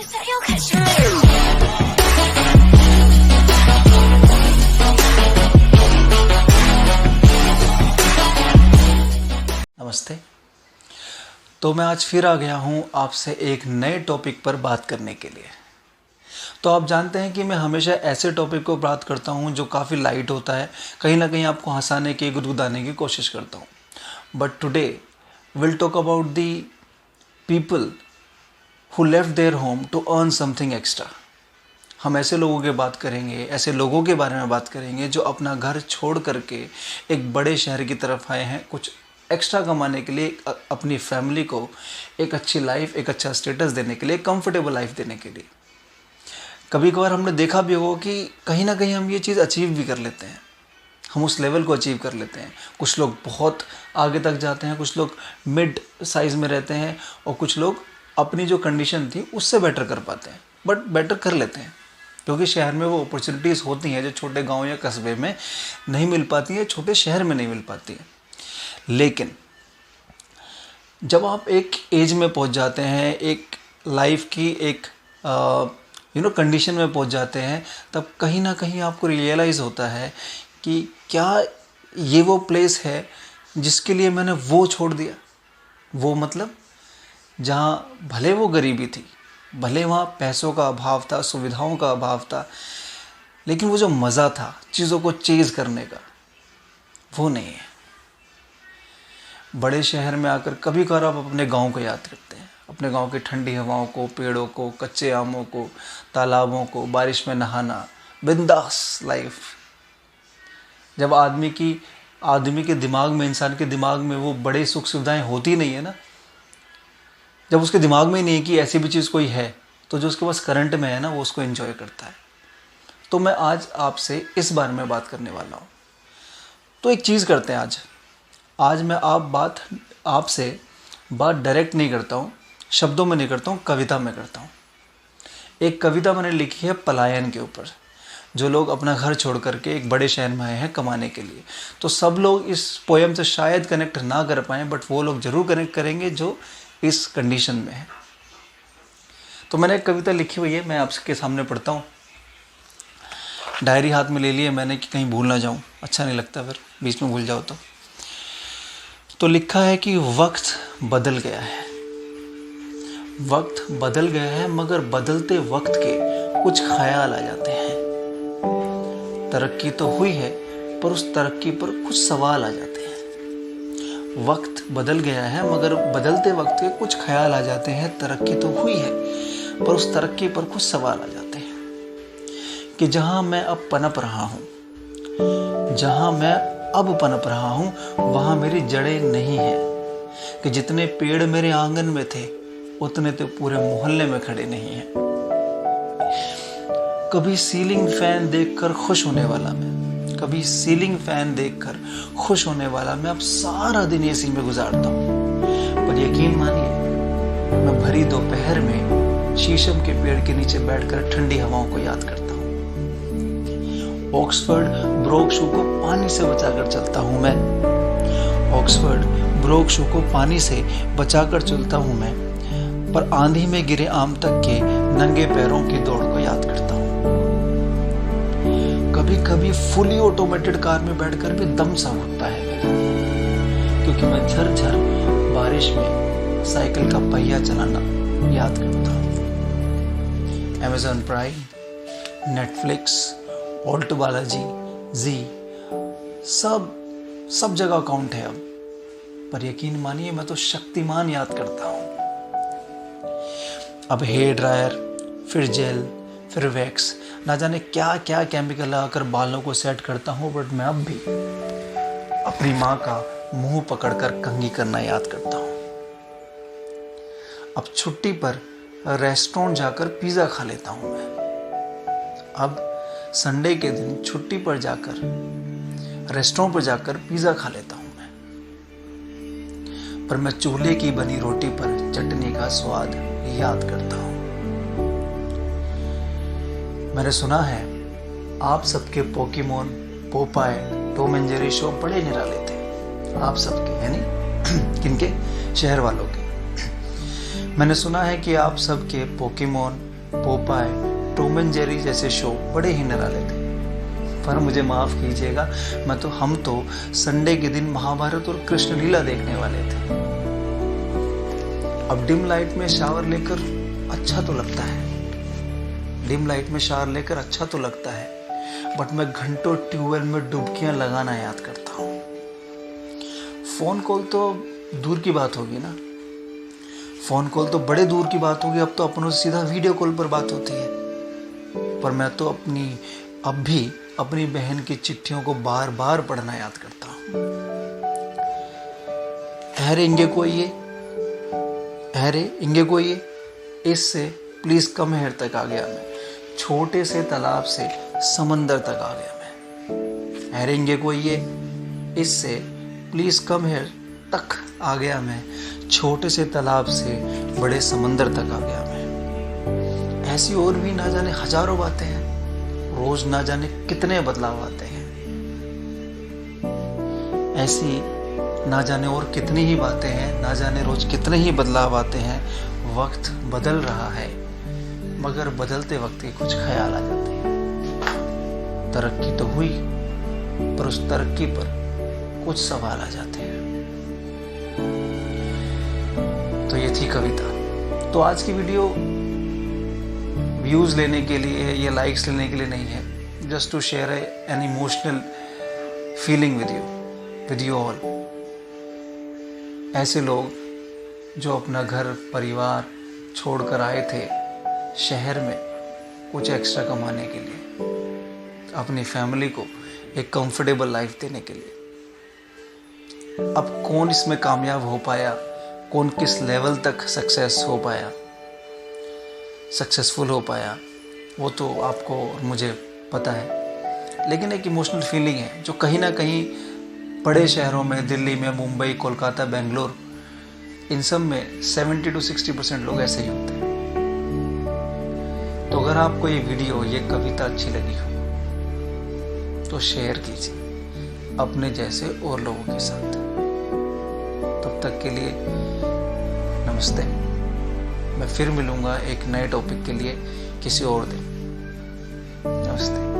नमस्ते। तो मैं आज फिर आ गया हूँ आपसे एक नए टॉपिक पर बात करने के लिए। तो आप जानते हैं कि मैं हमेशा ऐसे टॉपिक को बात करता हूँ जो काफ़ी लाइट होता है, कहीं ना कहीं आपको हंसाने की, गुदगुदाने की कोशिश करता हूँ। But today will talk about the people who left their home to earn something extra. हम ऐसे लोगों की बात करेंगे, ऐसे लोगों के बारे में बात करेंगे जो अपना घर छोड़ करके एक बड़े शहर की तरफ आए हैं कुछ एक्स्ट्रा कमाने के लिए, अपनी फैमिली को एक अच्छी लाइफ, एक अच्छा स्टेटस देने के लिए, कंफर्टेबल लाइफ देने के लिए। कभी कभार हमने देखा भी होगा कि कहीं ना कहीं हम ये चीज़ अचीव भी कर लेते हैं, हम उस लेवल को अचीव कर लेते हैं। कुछ लोग बहुत आगे तक जाते हैं, कुछ लोग मिड साइज़ में रहते हैं और कुछ लोग अपनी जो कंडीशन थी उससे बेटर कर पाते हैं, बट बेटर कर लेते हैं क्योंकि शहर में वो अपॉर्चुनिटीज़ होती हैं जो छोटे गांव या कस्बे में नहीं मिल पाती हैं, छोटे शहर में नहीं मिल पाती हैं। लेकिन जब आप एक एज में पहुंच जाते हैं, एक लाइफ की एक कंडीशन में पहुंच जाते हैं, तब कहीं ना कहीं आपको रियलाइज़ होता है कि क्या ये वो प्लेस है जिसके लिए मैंने वो छोड़ दिया। वो मतलब जहाँ भले वो गरीबी थी, भले वहाँ पैसों का अभाव था, सुविधाओं का अभाव था, लेकिन वो जो मज़ा था चीज़ों को चेज़ करने का, वो नहीं है। बड़े शहर में आकर कभी कभार आप अपने गांव को याद करते हैं, अपने गांव की ठंडी हवाओं को, पेड़ों को, कच्चे आमों को, तालाबों को, बारिश में नहाना, बिंदास लाइफ। जब आदमी के दिमाग में, इंसान के दिमाग में वो बड़े सुख सुविधाएं होती नहीं है ना, जब उसके दिमाग में ही नहीं है कि ऐसी भी चीज़ कोई है, तो जो उसके पास करंट में है ना, वो उसको एंजॉय करता है। तो मैं आज आपसे इस बारे में बात करने वाला हूँ। तो एक चीज़ करते हैं, आज मैं आपसे बात डायरेक्ट नहीं करता हूँ, शब्दों में नहीं करता हूँ, कविता में करता हूँ। एक कविता मैंने लिखी है पलायन के ऊपर। जो लोग अपना घर छोड़ करके एक बड़े शहर में आए हैं कमाने के लिए, तो सब लोग इस पोएम से शायद कनेक्ट ना कर पाएँ, बट वो लोग ज़रूर कनेक्ट करेंगे जो इस कंडीशन में है। तो मैंने एक कविता लिखी हुई है, मैं आपके सामने पढ़ता हूँ। डायरी हाथ में ले लिए मैंने कि कहीं भूल ना जाऊँ, अच्छा नहीं लगता फिर बीच में भूल जाओ तो लिखा है कि वक्त बदल गया है, वक्त बदल गया है, मगर बदलते वक्त के कुछ ख्याल आ जाते हैं। तरक्की तो हुई है पर उस तरक्की पर कुछ सवाल आ जाते हैं। वक्त बदल गया है मगर बदलते वक्त के कुछ ख्याल आ जाते हैं। तरक्की तो हुई है पर उस तरक्की पर कुछ सवाल आ जाते हैं कि जहां मैं अब पनप रहा हूं, वहां मेरी जड़ें नहीं है। कि जितने पेड़ मेरे आंगन में थे उतने तो पूरे मोहल्ले में खड़े नहीं हैं। कभी सीलिंग फैन देखकर खुश होने वाला मैं अब सारा दिन एसी में गुजारता हूँ। पर यकीन मानिए, मैं भरी दोपहर में शीशम के पेड़ के नीचे बैठकर ठंडी हवाओं को याद करता हूँ। ऑक्सफोर्ड ब्रोक शू को पानी से बचाकर चलता हूँ मैं। पर आंधी में गिरे आम तक के नंगे पैरों की दौड़ को याद करता हूँ। कभी कभी फुली ऑटोमेटेड कार में बैठकर भी दम सा उठता है मेरा, क्योंकि मैं झरझर बारिश में साइकिल का पहिया चलाना याद करता हूँ। Amazon prime, Netflix, ALT Balaji, Zee, सब जगह अकाउंट है अब। पर यकीन मानिए, मैं तो शक्तिमान याद करता हूँ। अब हेयर ड्रायर, फिर जेल, फिर वैक्स, ना जाने क्या क्या केमिकल लगाकर बालों को सेट करता हूँ। बट मैं अब भी अपनी माँ का मुंह पकड़कर कंघी करना याद करता हूँ। अब छुट्टी पर रेस्टोरेंट जाकर पिज़्ज़ा खा लेता हूँ मैं। अब संडे के दिन छुट्टी पर जाकर रेस्टोरेंट पर जाकर पिज़्ज़ा खा लेता हूँ मैं। पर मैं चूल्हे की बनी रोटी पर चटनी का स्वाद याद करता हूँ। मैंने सुना है आप सबके Pokemon, Popeye, Tom and Jerry show बड़े निराले थे। आप सबके यानी किनके? शहर वालों के। मैंने सुना है कि आप सबके Pokemon, Popeye, Tom and Jerry जैसे शो बड़े ही निराले थे। पर मुझे माफ़ कीजिएगा, हम तो संडे के दिन महाभारत और कृष्ण लीला देखने वाले थे। अब डिम लाइट में शावर लेकर अच्छा तो लगता है, बट मैं घंटों ट्यूबवेल में डुबकियां लगाना याद करता हूँ। फ़ोन कॉल तो दूर की बात होगी ना, फ़ोन कॉल तो बड़े दूर की बात होगी। अब तो अपनों से सीधा वीडियो कॉल पर बात होती है। पर मैं तो अब भी अपनी बहन की चिट्ठियों को बार बार पढ़ना याद करता हूँ। अरे इंगे को ये इससे प्लीज़ कम हेयर तक आ गया मैं, छोटे से तालाब से समंदर तक आ गया मैं। अरे इंगे को ये इससे प्लीज़ कम हेयर तक आ गया मैं, छोटे से तालाब से बड़े समंदर तक आ गया मैं। ऐसी और भी ना जाने हजारों बातें हैं, रोज ना जाने कितने बदलाव आते हैं। ऐसी ना जाने और कितनी ही बातें हैं, ना जाने रोज कितने ही बदलाव आते हैं। वक्त बदल रहा है, मगर बदलते वक्त के कुछ ख्याल आ जाते हैं। तरक्की तो हुई, पर उस तरक्की पर कुछ सवाल आ जाते हैं। तो ये थी कविता। तो आज की वीडियो व्यूज़ लेने के लिए या लाइक्स लेने के लिए नहीं है, just to share an emotional feeling with you all. ऐसे लोग जो अपना घर परिवार छोड़कर आए थे शहर में कुछ एक्स्ट्रा कमाने के लिए, अपनी फैमिली को एक कंफर्टेबल लाइफ देने के लिए। अब कौन इसमें कामयाब हो पाया, कौन किस लेवल तक सक्सेसफुल हो पाया, वो तो आपको और मुझे पता है। लेकिन एक इमोशनल फीलिंग है जो कहीं ना कहीं बड़े शहरों में, दिल्ली में, मुंबई, कोलकाता, बेंगलोर, इन सब में 70 to 60% लोग ऐसे ही होते हैं। तो अगर आपको ये वीडियो, ये कविता अच्छी लगी हो तो शेयर कीजिए अपने जैसे और लोगों के साथ। तब तक के लिए नमस्ते। मैं फिर मिलूंगा एक नए टॉपिक के लिए किसी और दिन। नमस्ते।